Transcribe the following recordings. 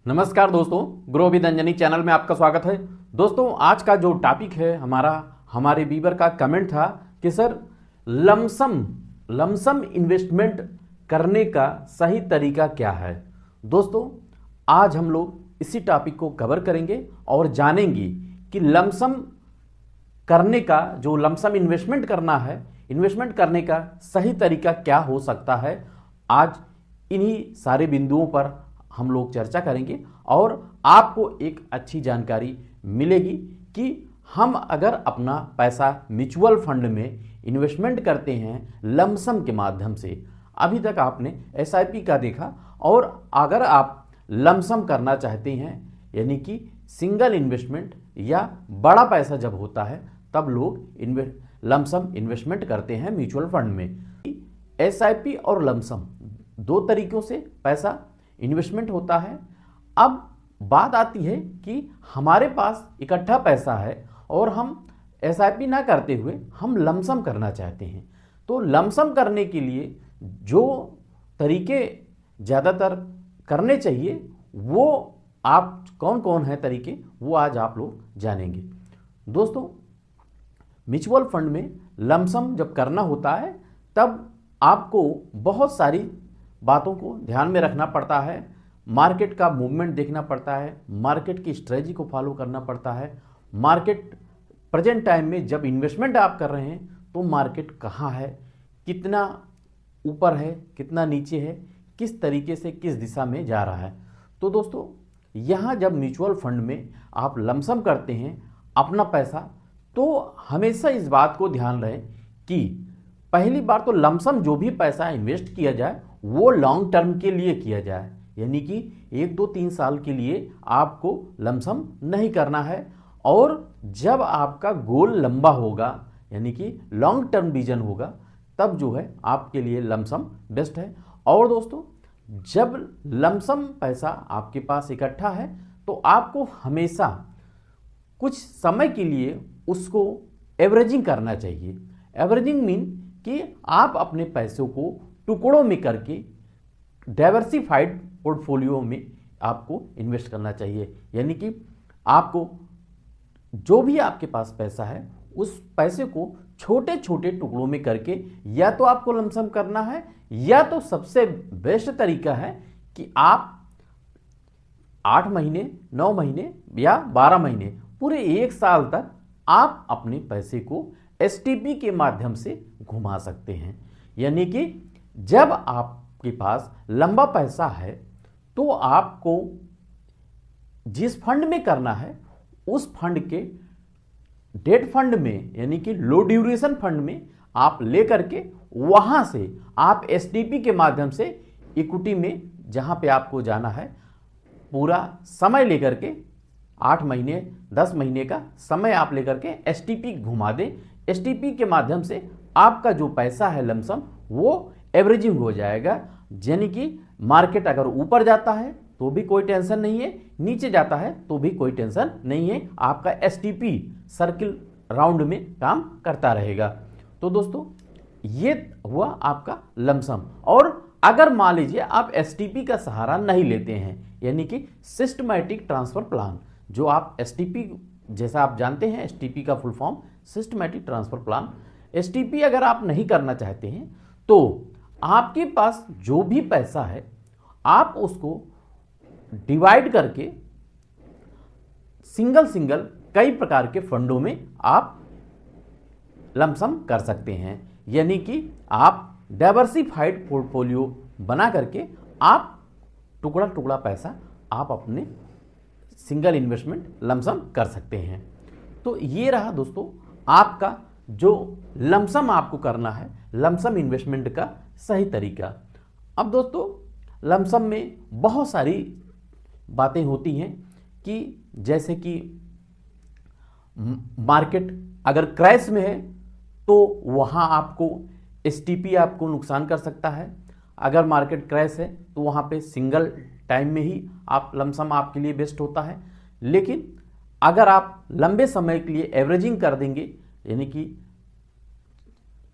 नमस्कार दोस्तों, grow with Anjani channel में आपका स्वागत है। दोस्तों, आज का जो टॉपिक है हमारे व्यूअर का कमेंट था कि सर लमसम इन्वेस्टमेंट करने का सही तरीका क्या है। दोस्तों, आज हम लोग इसी टॉपिक को कवर करेंगे और जानेंगे कि लमसम इन्वेस्टमेंट करना है, इन्वेस्टमेंट करने का सही तरीका क्या हो सकता है। आज इन्हीं सारे बिंदुओं पर हम लोग चर्चा करेंगे और आपको एक अच्छी जानकारी मिलेगी कि हम अगर अपना पैसा म्यूचुअल फंड में इन्वेस्टमेंट करते हैं लमसम के माध्यम से, अभी तक आपने एसआईपी का देखा, और अगर आप लमसम करना चाहते हैं यानी कि सिंगल इन्वेस्टमेंट या बड़ा पैसा जब होता है तब लोग लमसम इन्वेस्टमेंट करते हैं म्यूचुअल फंड में। एसआईपी और लमसम दो तरीकों से पैसा इन्वेस्टमेंट होता है। अब बात आती है कि हमारे पास इकट्ठा पैसा है और हम एसआईपी ना करते हुए हम लमसम करना चाहते हैं, तो लमसम करने के लिए जो तरीके ज़्यादातर करने चाहिए वो आप कौन कौन है तरीके, वो आज आप लोग जानेंगे। दोस्तों, म्यूचुअल फंड में लमसम जब करना होता है तब आपको बहुत सारी बातों को ध्यान में रखना पड़ता है। मार्केट का मूवमेंट देखना पड़ता है, मार्केट की स्ट्रेटजी को फॉलो करना पड़ता है। मार्केट प्रेजेंट टाइम में जब इन्वेस्टमेंट आप कर रहे हैं तो मार्केट कहाँ है, कितना ऊपर है, कितना नीचे है, किस तरीके से किस दिशा में जा रहा है। तो दोस्तों, यहाँ जब म्यूचुअल फंड में आप लमसम करते हैं अपना पैसा, तो हमेशा इस बात को ध्यान रहे कि पहली बार तो लमसम जो भी पैसा इन्वेस्ट किया जाए वो लॉन्ग टर्म के लिए किया जाए, यानी कि 1-2-3 साल के लिए आपको लमसम नहीं करना है। और जब आपका गोल लंबा होगा यानी कि लॉन्ग टर्म विजन होगा तब जो है आपके लिए लमसम बेस्ट है। और दोस्तों, जब लमसम पैसा आपके पास इकट्ठा है तो आपको हमेशा कुछ समय के लिए उसको एवरेजिंग करना चाहिए। एवरेजिंग मीन कि आप अपने पैसों को टुकड़ों में करके डाइवर्सिफाइड पोर्टफोलियो में आपको इन्वेस्ट करना चाहिए, यानी कि आपको जो भी आपके पास पैसा है उस पैसे को छोटे छोटे टुकड़ों में करके या तो आपको लमसम करना है, या तो सबसे बेस्ट तरीका है कि आप 8 महीने, 9 महीने या 12 महीने, पूरे 1 साल तक आप अपने पैसे को एसटीपी के माध्यम से घुमा सकते हैं। यानी कि जब आपके पास लंबा पैसा है तो आपको जिस फंड में करना है उस फंड के डेट फंड में यानी कि लो ड्यूरेशन फंड में आप लेकर के वहां से आप एसटीपी के माध्यम से इक्विटी में जहां पे आपको जाना है पूरा समय लेकर के 8 महीने 10 महीने का समय आप लेकर के एसटीपी घुमा दें। एसटीपी के माध्यम से आपका जो पैसा है लमसम वो एवरेजिंग हो जाएगा, यानी कि मार्केट अगर ऊपर जाता है तो भी कोई टेंशन नहीं है, नीचे जाता है तो भी कोई टेंशन नहीं है, आपका एसटीपी सर्किल राउंड में काम करता रहेगा। तो दोस्तों, ये हुआ आपका लमसम। और अगर मान लीजिए आप एसटीपी का सहारा नहीं लेते हैं, यानी कि सिस्टमैटिक ट्रांसफर प्लान, जो आप एसटीपी, जैसा आप जानते हैं एसटीपी का full form systematic transfer plan, STP अगर आप नहीं करना चाहते हैं तो आपके पास जो भी पैसा है आप उसको डिवाइड करके सिंगल कई प्रकार के फंडों में आप लमसम कर सकते हैं। यानी कि आप डाइवर्सिफाइड पोर्टफोलियो बना करके आप टुकड़ा टुकड़ा पैसा आप अपने सिंगल इन्वेस्टमेंट लमसम कर सकते हैं। तो ये रहा दोस्तों आपका जो लमसम आपको करना है, लमसम इन्वेस्टमेंट का सही तरीका। अब दोस्तों, लमसम में बहुत सारी बातें होती हैं कि जैसे कि मार्केट अगर क्रैश में है तो वहाँ आपको एसटीपी आपको नुकसान कर सकता है। अगर मार्केट क्रैश है तो वहाँ पे सिंगल टाइम में ही आप लमसम आपके लिए बेस्ट होता है। लेकिन अगर आप लंबे समय के लिए एवरेजिंग कर देंगे, यानी कि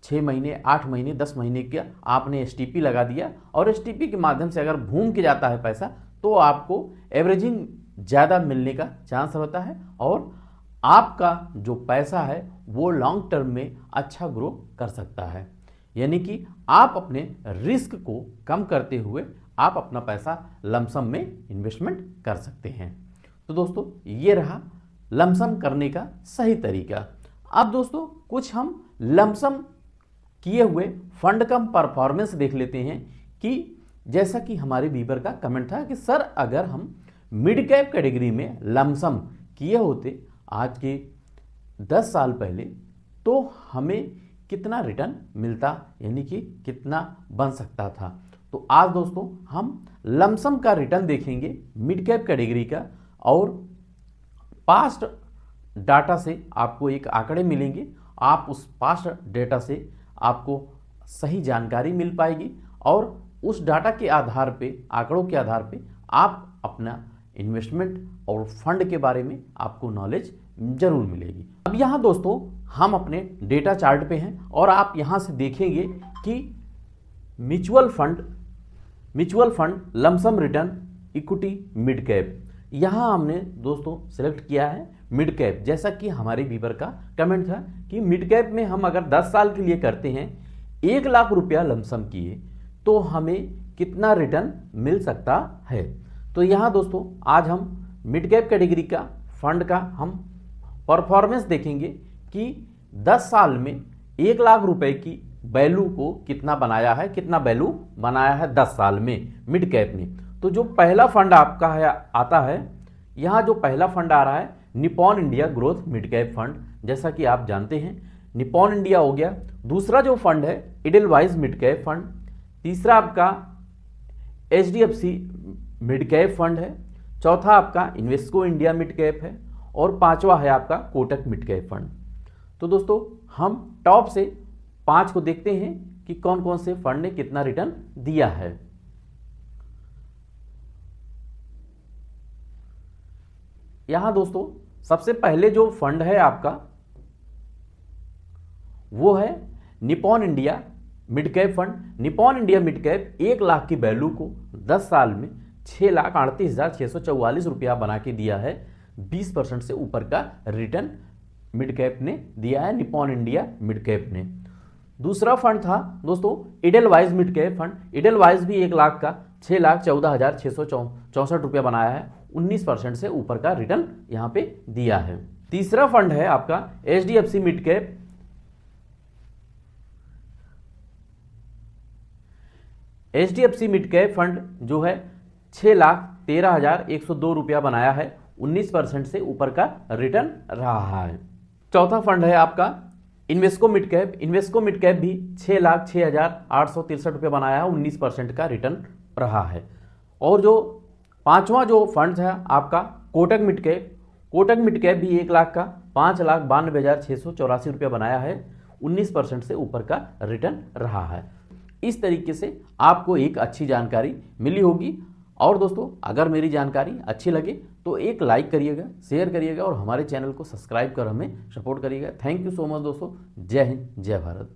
6 महीने, 8 महीने, 10 महीने का आपने एसटीपी लगा दिया और एसटीपी के माध्यम से अगर घूम के जाता है पैसा तो आपको एवरेजिंग ज़्यादा मिलने का चांस रहता है और आपका जो पैसा है वो लॉन्ग टर्म में अच्छा ग्रो कर सकता है। यानी कि आप अपने रिस्क को कम करते हुए आप अपना पैसा लमसम में इन्वेस्टमेंट कर सकते हैं। तो दोस्तों ये रहा लमसम करने का सही तरीका। अब दोस्तों कुछ हम लमसम किए हुए फंड का परफॉर्मेंस देख लेते हैं कि जैसा कि हमारे व्यूअर का कमेंट था कि सर अगर हम मिड कैप कैटेगरी में लमसम किए होते आज के 10 साल पहले तो हमें कितना रिटर्न मिलता, यानी कि कितना बन सकता था। तो आज दोस्तों हम लमसम का रिटर्न देखेंगे मिड कैप कैटेगरी का और पास्ट डाटा से आपको एक आंकड़े मिलेंगे। आप उस पास्ट डेटा से आपको सही जानकारी मिल पाएगी और उस डाटा के आधार पे, आंकड़ों के आधार पे आप अपना इन्वेस्टमेंट और फंड के बारे में आपको नॉलेज जरूर मिलेगी। अब यहाँ दोस्तों हम अपने डेटा चार्ट पे हैं और आप यहाँ से देखेंगे कि mutual fund lump sum return equity mid cap, यहाँ हमने दोस्तों सिलेक्ट किया है मिड कैप। जैसा कि हमारे व्यूअर का कमेंट था कि मिड कैप में हम अगर 10 साल के लिए करते हैं 1 लाख रुपया लमसम किए तो हमें कितना रिटर्न मिल सकता है। तो यहाँ दोस्तों आज हम मिड कैप कैटेगरी का फंड का हम परफॉर्मेंस देखेंगे कि 10 साल में 1 लाख रुपए की वैल्यू को कितना बनाया है, कितना वैल्यू बनाया है 10 साल में मिड कैप ने। तो जो पहला फंड आपका है आता है, यहाँ जो पहला फंड आ रहा है Nippon India growth mid cap fund, जैसा कि आप जानते हैं निपॉन इंडिया हो गया। दूसरा जो फंड है इडेलवाइज मिड कैप फंड। तीसरा आपका HDFC मिड कैप फंड है। चौथा आपका इन्वेस्को इंडिया मिड कैप है और पांचवा है आपका कोटक मिड कैप फंड। तो दोस्तों हम टॉप से 5 को देखते हैं कि कौन कौन से फंड ने कितना रिटर्न दिया है। यहां दोस्तों सबसे पहले जो फंड है आपका वो है Nippon India mid cap fund. Nippon India mid cap 1 lakh की वैल्यू को 10 साल में 6,38,644 रुपया बना के दिया है। 20% से ऊपर का रिटर्न मिड कैप ने दिया है निपॉन इंडिया मिड कैप ने। दूसरा फंड था दोस्तों इडेलवाइज मिड कैप फंड। इडेलवाइज भी 1 लाख का 6,14,664 रुपया बनाया है। 19% से ऊपर का रिटर्न यहां पे दिया है। तीसरा फंड है आपका HDFC mid cap. HDFC mid cap fund जो है 6,13,102 रुपया बनाया है। 19% से ऊपर का रिटर्न रहा है। चौथा फंड है आपका Invesco mid cap. Invesco mid cap भी 6,06,863 रुपया बनाया है। 19% का रिटर्न रहा है। और जो पांचवा जो फंड है आपका Kotak mid cap. Kotak mid cap भी 1 लाख का 5,92,684 रुपया बनाया है। 19% से ऊपर का रिटर्न रहा है। इस तरीके से आपको एक अच्छी जानकारी मिली होगी। और दोस्तों अगर मेरी जानकारी अच्छी लगे तो एक लाइक करिएगा, शेयर करिएगा और हमारे चैनल को सब्सक्राइब कर हमें सपोर्ट करिएगा। थैंक यू सो मच दोस्तों। जय हिंद, जय भारत।